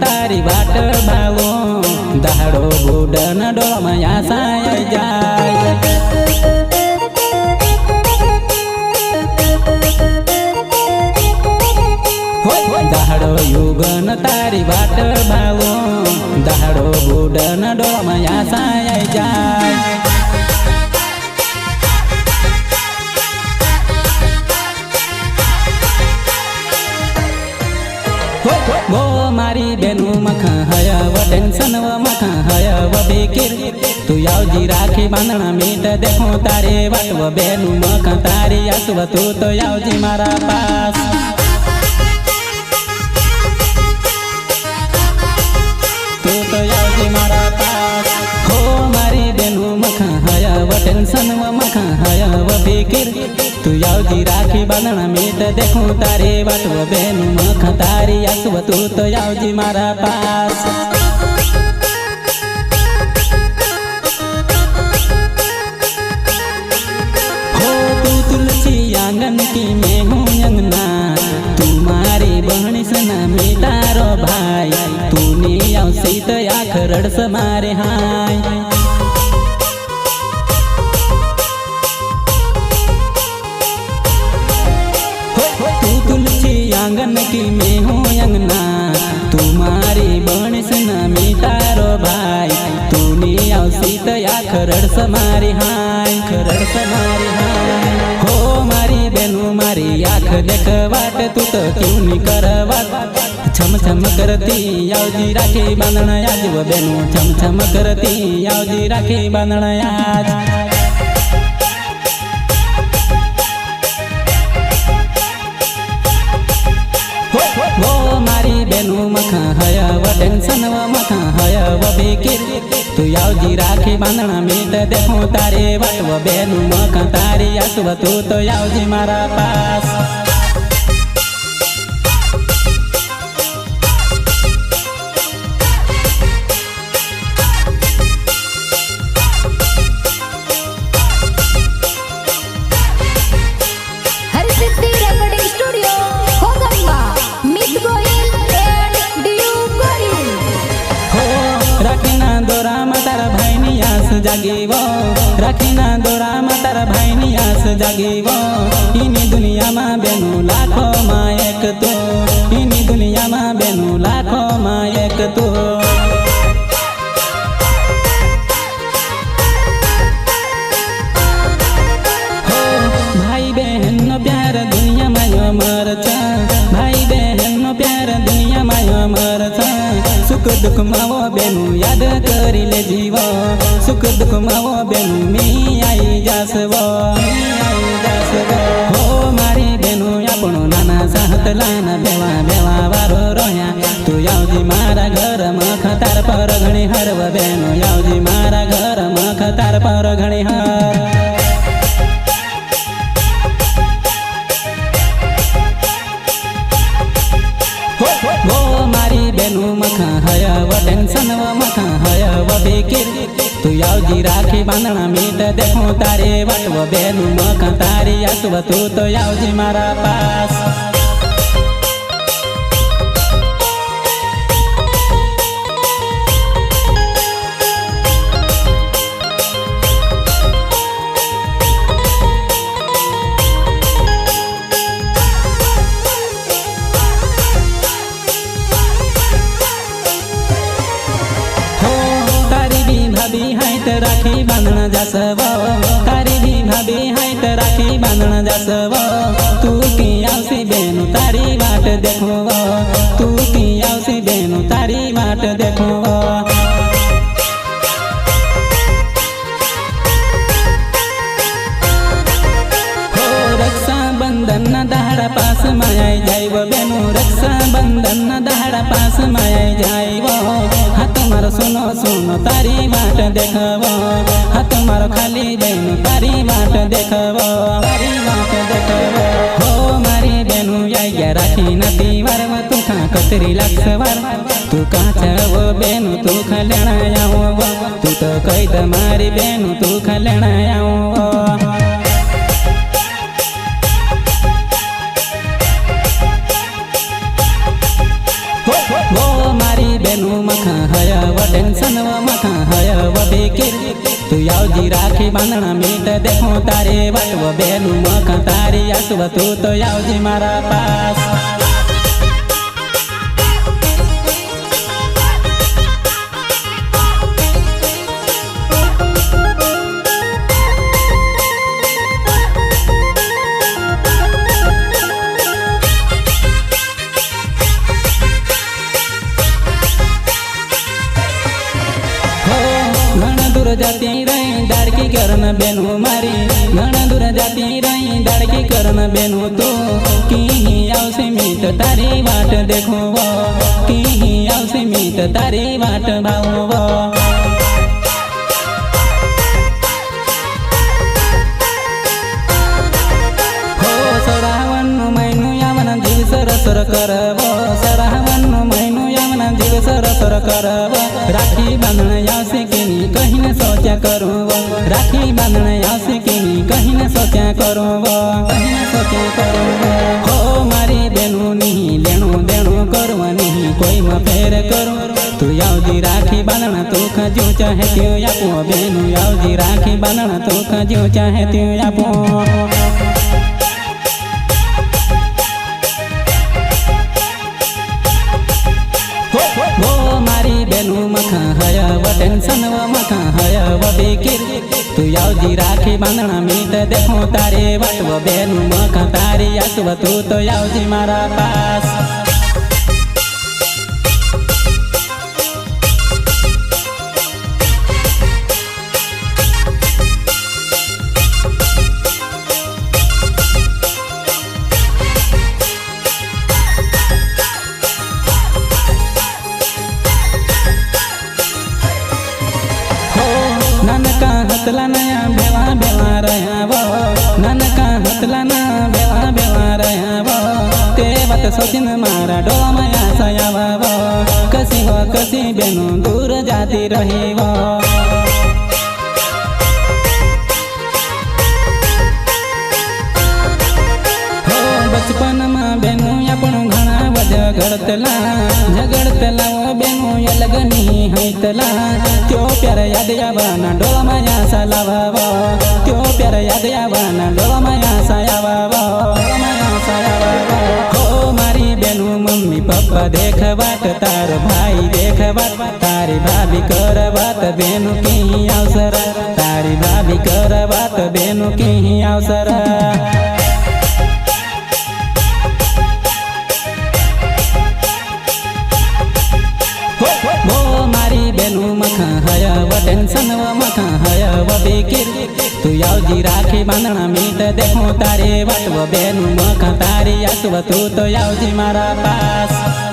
तारी वाट भावो दाड़ो बुडन डोळमाया साय जाय दाड़ो युगन तारी वाट भावो दाड़ो बुडन डोळमाया साय जाय वो मारी बेनु मखा हया व टेंशन व मखा हया व बेकिर तू यावजी राखी बांधना मीट देखो तारे वाट व बेनु मखा तारी आसव तू तो यावजी मारा पास तू तो यावजी मारा पास हो मारी बेनु मखा हया व टेंशन व मखा हया व बेकिर तू यावजी राखी बांधना मीट देखो तारे वाट व बेनु मखा तारी आसव तू तो यावजी मारा पास हो तू तुलसी आंगन की मैं हूँ अंगना तू मारी बहनी सना मैं तारो भाई तू नहीं आवसी तो आँख रड़स मारे हाय आंगन की मैं हूँ अंगना तुम्हारी बहनिस नमी तारो भाई तू नहीं आवसी तो खरड़ समारी हाय खरड़ समारी हाय हो मारी बेनु मारी आँख देख वाट तू तो क्यों नहीं करवाट छम छम करती यावजी राखी बांधना आज वो बेनु छम छम करती यावजी राखी बांधना आज वो मारी बेनु मखा हया व टेंशन व मखा हया व बेकिर तू यावजी राखी बांधना मीट देखो तारे वाट व बेनु मखा तारी आसव तू तो यावजी मारा पास जागीवो राखीना दोरा में तारा भाई नी आस जागीवो इनी दुनिया में बेनु लाखों में एक तो इनी दुनिया में बेनु लाखों में एक तो हो भाई बहन नो प्यार दुनिया में अमर छ भाई बहन नो प्यार दुनिया में अमर छ सुख दुख मावो बेनु याद करी ले जीवो सुख दुख मावो बेनु मी आई जासवो हो मारी बेनु आपणो नाना साहत लाना बेवा बेवा वारो रोया तू यावजी मारा घर मख तार पर घणी हरव बेनु यावजी मारा घर मख तार पर घणी हर वो मारी बेनु मखा हया व टेंशन व मखा हया व बेकिर तू यावजी राखी बांधना मीट देखो तारे वाट व बेनु मखा तारी आसव तू तो यावजी मारा पास राखी बांधना जासव तारी भी भाभी है तो राखी बांधना जासव तू की आवसी बेनु तारी बाट देखो तू की आवसी बेनु तारी बाट देखो हो रक्षा बंधन दहाड़ा पास मायाई जाइब बेनु रक्षा बंधन दहाड़ा पास मायाई जाइब हाथ मारो सुनो सुनो तारी बाट देखबो हाथ मारो खाली बेनु तारी बाट देखबो हो मारी बेनु या राखी नती वार तू खा कतरी लाक्सवार तू काचव बेनु तू खलेणा आओ तू तो कैद मारी बेनु तू खलेणा आओ वो मारी राखी बांधना मीट देखो तारे वाटव बेनु मख तारी आसव तू तो आवजी मारा पास। जाती रही दाड़की करन बेनु मारी घना दूर जाती रही दाड़की करन बेनु तो की आवसे मीत तारी वाट देखो वो की आवसे मीत तारी वाट भाव वो। हो सरावन मैनु यावन जीव सरसर करवो सरावन मैनु यावन जीव सरसर करवो राखी बांधन आवसे केनी कहीं न सोचा करूँ वो राखी बांधन आवसे केनी कहीं न सोचा करूँ वो कहीं न सोचा करूँ वो। हो मारी बेनु नहीं लेणु देणु करवा नहीं कोई म फेर करूँ तू आवजी राखी बांधना तू खजू चाहे त्यो आपो बेनु आवजी राखी बांधना तू खजू चाहे त्यो आपो। वो मारी बेनु मखा हया व टेंशन व मखा हया व बेकिर तू आवजी राखी बांधना मीट देखो तारे वाटव बेनु मखा तारी आसव तू तो आवजी मारा पास। ननका हतला नया बेवा बेवा रहा वो ननका हतला ना बेवा बेवा रहा वो ते बात सोचिन मारा डोला माया सयावा वो कसी बेनु दूर जाती रही वो। हो बचपन में बेनु अपन घना वज झगड़तला वो बेनु अलगनी हैतला त्यो प्यार याद आवाना डोला माया सालावा वो त्यो प्यार याद आवाना डोला माया सायावा वो माया सायावा वो। हो मारी बेनु मम्मी पप्पा देख बात तार भाई देख बात तारी भाभी कर बात बेनु की अवसर तारी भाभी कर बात बेनु की अवसर। वो मारी बेनु मखा हया व टेंशन व मखा हया व बेकिर तू आवजी राखी बांधना मीट देखो तारे वाटव बेनु मखा तारी आसव तू तो आवजी मारा पास।